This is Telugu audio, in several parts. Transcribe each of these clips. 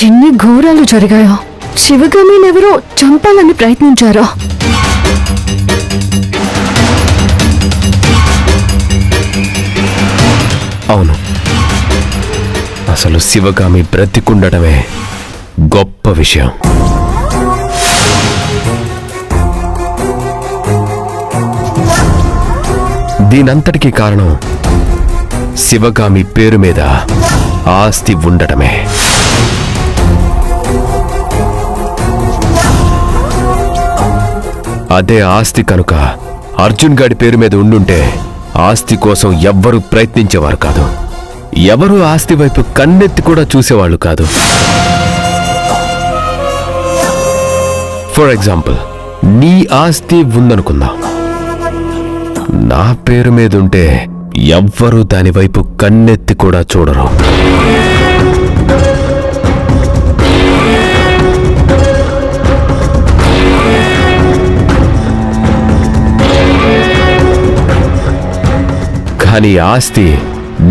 ఎన్ని ఘోరాలు జరిగాయో. శివగామినెవరో చంపాలని ప్రయత్నించారో. అవును, అసలు శివగామి బ్రతికుండటమే గొప్ప విషయం. దీనంతటికీ కారణం శివగామి పేరు మీద ఆస్తి ఉండటమే. అదే ఆస్తి కనుక అర్జున్ గాడి పేరు మీద ఉండుంటే ఆస్తి కోసం ఎవ్వరూ ప్రయత్నించేవారు కాదు. ఎవరూ ఆస్తి వైపు కన్నెత్తి కూడా చూసేవాళ్ళు కాదు. ఫర్ ఎగ్జాంపుల్, నీ ఆస్తి ఉందనుకుందాం. నా పేరు మీద ఉంటే ఎవ్వరూ దానివైపు కన్నెత్తి కూడా చూడరు. కానీ ఆస్తి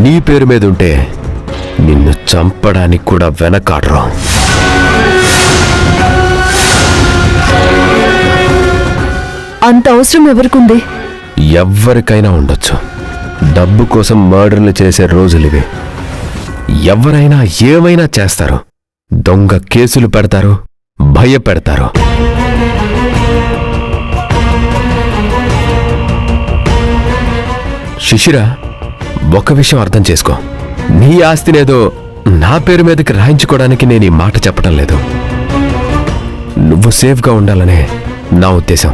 నీ పేరు మీద ఉంటే నిన్ను చంపడానికి కూడా వెనకాడరు. అంత అవసరం ఎవరికుంది? ఎవ్వరికైనా ఉండొచ్చు. డబ్బు కోసం మర్డర్లు చేసే రోజులివి. ఎవరైనా ఏమైనా చేస్తారు. దొంగ కేసులు పెడతారు, భయపెడతారు. శిశిర, ఒక విషయం అర్థం చేసుకో. నీ ఆస్తినేదో నా పేరు మీదకి రాయించుకోవడానికి నేను ఈ మాట చెప్పటం లేదు. నువ్వు సేఫ్గా ఉండాలనే నా ఉద్దేశం.